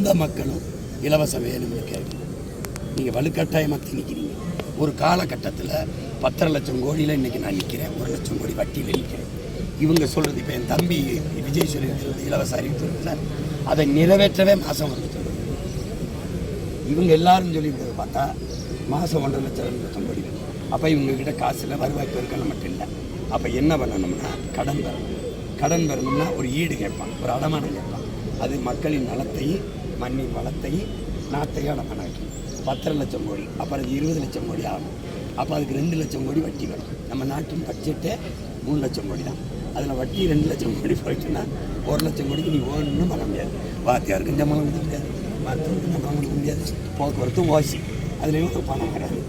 எந்த மக்களும் இலவச வேணும்னு கேட்கணும். நீங்கள் வலுக்கட்டாயமாக திணிக்கிறீங்க. ஒரு காலகட்டத்தில் 10.5 லட்சம் கோடியில் இன்றைக்கி நான் நிற்கிறேன், 1 லட்சம் கோடி வட்டியில் நிற்கிறேன். இவங்க சொல்கிறது, இப்போ என் தம்பி விஜய் சொல்லியிருக்கிறது இலவச அறிவிப்பு இருக்குல்ல, அதை நிறைவேற்றவே மாதம் 1 லட்சம் கோடி. இவங்க எல்லாரும் சொல்லியிருக்கிறது பார்த்தா மாதம் 1.5 லட்சம் 2 லட்சம் கோடி. அப்போ இவங்ககிட்ட காசில் வருவாய் பெருக்கணும் மட்டும் இல்லை. அப்போ என்ன பண்ணணும்னா கடன் பெறணும். கடன் பெறணும்னா ஒரு ஈடு கேட்பான், ஒரு அடமானம் கேட்பான். அது மக்களின் நலத்தையும் மண்ணின் வளத்தையும் நாட்டையும் அடமானம் வைக்கணும். 10.5 லட்சம் கோடி, அப்புறம் 20 லட்சம் கோடி ஆகும். அப்போ அதுக்கு 2 லட்சம் கோடி வட்டி வரும். நம்ம நாட்டின் பட்ஜெட்டே 3 லட்சம் கோடி தான். அதில் வட்டி 2 லட்சம் கோடி போயிட்டுன்னா 1 லட்சம் கோடிக்கு நீ ஒன்றும் பண்ண முடியாது. வாத்தியாருக்கும் சம்பளம் கொடுக்க முடியாது, மருத்துவருக்கும் சம்பளம் கொடுக்க முடியாது, போக்குவரத்தும் ஓசி அதுலேயும் ஒரு பணம் வராது.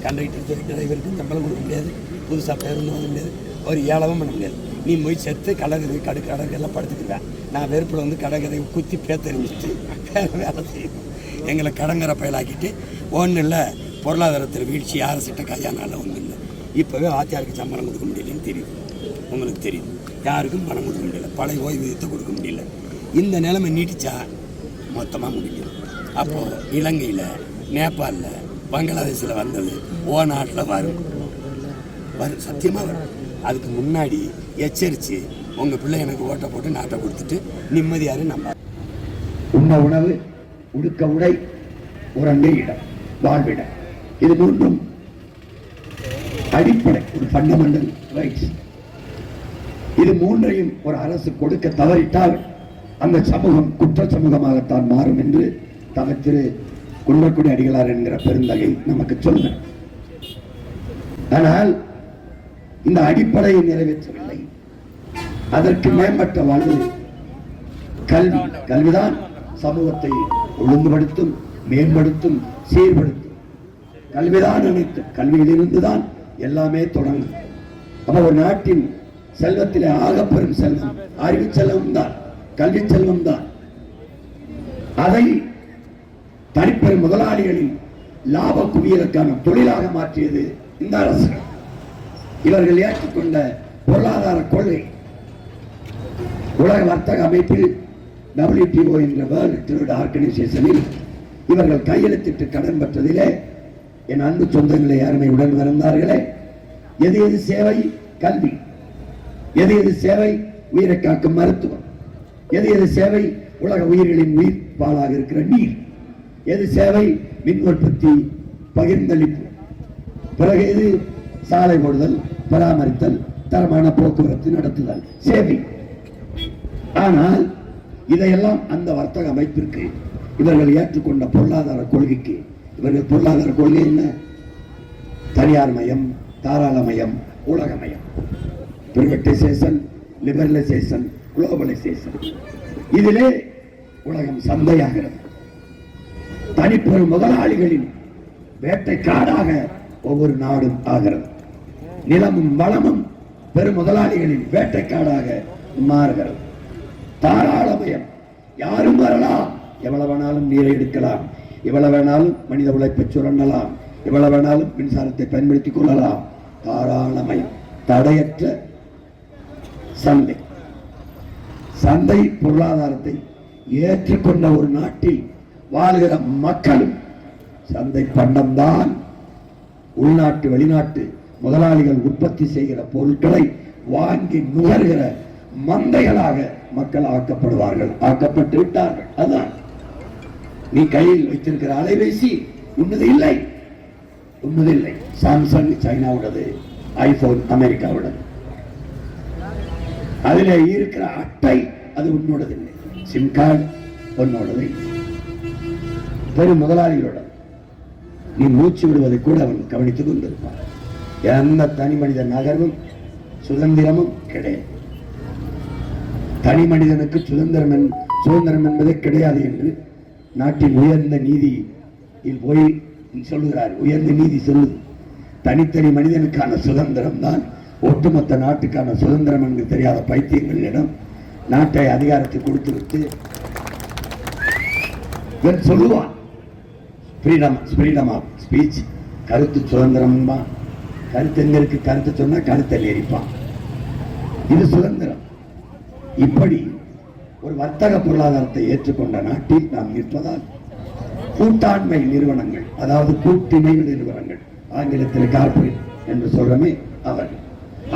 கண்டக்டர் டிரைவருக்கும் சம்பளம் கொடுக்க முடியாது, புதுசாக பேருந்து வாங்க முடியாது, ஒரு ஏலவும் பண்ண முடியாது. நீ போய் செத்து கடற்கரையெல்லாம் படுத்துக்குவேன். நான் வெறுப்பில் வந்து கடற்கரை குத்தி பேத்தறிஞ்சிட்டு வேறு வேலை செய்யணும். எங்களை கடங்கரை பயலாக்கிட்டு ஒன்றும் இல்லை, பொருளாதாரத்தில் வீழ்ச்சி அரசிட்ட கையானால ஒன்றும் இல்லை. இப்போவே ஆத்தியாருக்கு சம்பளம் கொடுக்க முடியலன்னு தெரியும், உங்களுக்கு தெரியும். யாருக்கும் பணம் கொடுக்க முடியல, பழைய ஓய்வூதியத்தை கொடுக்க முடியல. இந்த நிலைமை நீட்டிச்சா மொத்தமாக முடியும். அப்போது இலங்கையில், நேபாளில், பங்களாதேஷில் வந்தது நாட்டில் வரும் சத்தியமாக வரும். அதுக்கு முன்னாடி எச்சரித்து உங்கள் பிள்ளை எனக்கு ஓட்டை போட்டு நாட்டை கொடுத்துட்டு நிம்மதியாரு நம்ம உண்ண உணவு, உடுக்க உடை, உறங்க இடம், வாழ்விடம், இது மூன்றும் அடிப்படை, ஒரு ஃபண்டமெண்டல் ரைட்ஸ். இது மூன்றையும் ஒரு அரசு கொடுக்க தவறிட்டால் அந்த சமூகம் குற்ற சமூகமாகத்தான் மாறும் என்று திரு குன்றக்குடி அடிகளார் என்கிற பெருந்தகை நமக்கு சொல்கிறார். ஆனால் இந்த அடிப்படையை நிறைவேற்றவில்லை. அதற்கு மேம்பட்ட வாழ்வு கல்வி. கல்விதான் சமூகத்தை ஒழுங்குபடுத்தும், மேம்படுத்தும், சீர்படுத்தும். கல்விதான் அனைத்து. கல்வியிலிருந்துதான் எல்லாமே தொடங்கும். அப்ப ஒரு நாட்டின் செல்வத்திலே ஆகப்பெரும் செல்வம் அறிவு செல்வம் தான், கல்வி செல்வம் தான். அதை தனிப்பெரும் முதலாளிகளின் லாப குவியலுக்கான தொழிலாக மாற்றியது இந்த அரசு. இவர்கள் ஏற்றுக்கொண்ட பொருளாதார கொள்கை உலக வர்த்தக அமைப்பில் WTO என்ற வேர்ல்ட் ட்ரேட் ஆர்கனைசேஷனில் இவர்கள் கையெழுத்திட்டு கடன் பெற்றதிலே என் அன்பு சொந்தங்களை யாருமே உடன் இருந்தார்களே, எது எது சேவை கல்வி, எது எது சேவை உயிரை காக்கும் மருத்துவம், எது எது சேவை உலக உயிர்களின் உயிர் பாலாக இருக்கிற நீர், எது சேவை மின் உற்பத்தி பகிர்ந்தளிப்பு, பிறகு எது சாலை போடுதல், பராமரித்தல், தரமான போக்குவரத்து நடத்துதல், சேவை. ஆனால் இதையெல்லாம் அந்த வர்த்தக அமைப்பிற்கு இவர்கள் ஏற்றுக்கொண்ட பொருளாதார கொள்கைக்கு, இவர்கள் பொருளாதார கொள்கை என்ன? தனியார் மயம், தாராளமயம், உலகமயம், பிரைவேட்டைசேஷன், லிபரலைசேஷன், குளோபலைசேஷன். இதிலே உலகம் சந்தையாகிறது. தனிப்பெரும் முதலாளிகளின் வேட்டைக்காடாக ஒவ்வொரு நாடும் ஆகிறது. நிலமும் வளமும் பெரும் முதலாளிகளின் வேட்டைக்காடாக மாறுகிறது. தாராளமயம், யாரும் வரலாம், எவ்வளவு வேணாலும் நீரை எடுக்கலாம், எவ்வளவு வேணாலும் மனித உழைப்பை சுரண்டலாம், எவ்வளவு வேணாலும் மின்சாரத்தை பயன்படுத்திக் கொள்ளலாம். தாராளமயம், தடையற்ற சந்தை. சந்தை பொருளாதாரத்தை ஏற்றுக்கொண்ட ஒரு நாட்டில் வாழ்கிற மக்களும் சந்தை பண்டம்தான் உள்நாட்டு வெளிநாட்டு முதலாளிகள் உற்பத்தி செய்கிற பொருட்களை வாங்கி நுகர்கிற மந்தைகளாக மக்கள் ஆக்கப்படுவார்கள், ஆக்கப்பட்டு விட்டார்கள். அதான் நீ கையில் வைத்திருக்கிற அலைபேசி உன்னது இல்லை, உன்னது இல்லை. சாம்சங் சைனாவுடது, ஐபோன் அமெரிக்காவுடது. அதில் இருக்கிற அட்டை அது உன்னோடது இல்லை, சிம் கார்டு உன்னோடது, பெரும் முதலாளிகளோட. நீ மூச்சு விடுவதை கூட அவன் கவனித்துக் கொண்டிருப்பான். எந்த தனி மனித நகர்வும் சுதந்திரமும் கிடையாது. தனி மனிதனுக்கு சுதந்திரம் என்பதே கிடையாது என்று நாட்டின் உயர்ந்த நீதியில் போய் சொல்லுகிறார். உயர்ந்த நீதி சொல்லுது, தனித்தனி மனிதனுக்கான சுதந்திரம் தான் ஒட்டுமொத்த நாட்டுக்கான சுதந்திரம் என்று தெரியாத பைத்தியங்களிடம் நாட்டை அதிகாரத்தை கொடுத்து விட்டு சொல்லுவான். ஃப்ரீடம் ஆஃப் ஸ்பீச், கருத்து சுதந்திரம். கருத்து எங்க இருக்கு? கருத்து சொன்னா கருத்தை எரிப்பான். இது சுதந்திரம். இப்படி ஒரு வர்த்தக பொருளாதாரத்தை ஏற்றுக்கொண்ட நாட்டில் நாம் இருப்பதால் கூட்டாண்மை நிறுவனங்கள், அதாவது கூட்டிணைவு நிறுவனங்கள், ஆங்கிலத்தில் கார்பரேட் என்று சொல்றமே,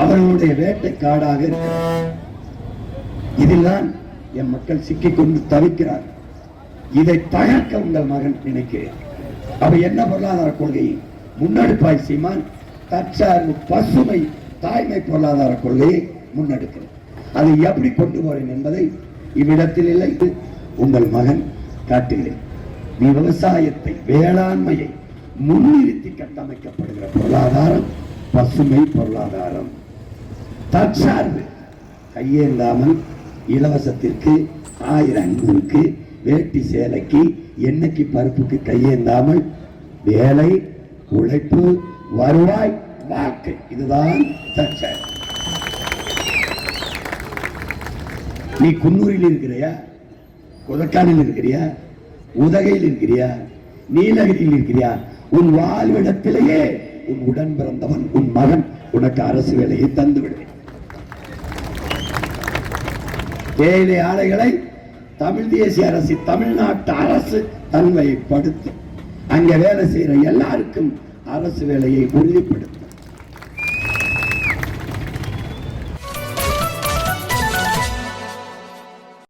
அவர்களுடைய வேட்டை காடாக இருக்கிறார். இதில்தான் என் மக்கள் சிக்கிக்கொண்டு தவிக்கிறார். இதை தகர்க்க உங்கள் மகன் நினைக்கிறேன். அவ என்ன பொருளாதார கொள்கையை முன்னெடுப்பாய் சீமான்? தற்சார்பு, பசுமை, தாய்மை பொருளாதார கொள்கையை முன்னெடுக்கிறேன். அதை எப்படி கொண்டு போறேன் என்பதை இவ்விடத்தில் இல்லை, உங்கள் மகன் காட்டுகிறேன். நீ விவசாயத்தை, வேளாண்மையை முன்னிறுத்தி கட்டமைக்கப்படுகிற பொருளாதாரம் பசுமை பொருளாதாரம். தற்சார்பு, கையேந்தாமல் இலவசத்திற்கு 1500க்கு வேட்டி சேலைக்கு எண்ணெய்க்கு பருப்புக்கு கையேந்தாமல் வேலை, உழைப்பு, வருவாய், வாழ்க்கை, இதுதான் தற்சார்பு. நீ குன்னூரில் இருக்கிறியா, கொதக்கானில் இருக்கிறியா, உதகையில் இருக்கிறியா, நீலகிரியில் இருக்கிறியா, உன் வாழ்விடத்திலேயே உன் உடன் பிறந்தவன், உன் மகன் உனக்கு அரசு வேலையை தந்து விடுவேன். தேயிலை ஆலைகளை தமிழ் தேசிய அரசு, தமிழ்நாட்டு அரசு தன்மைப்படுத்தும். அங்க வேலை செய்யற எல்லாருக்கும் அரசு வேலையை உறுதிப்படுத்தும்.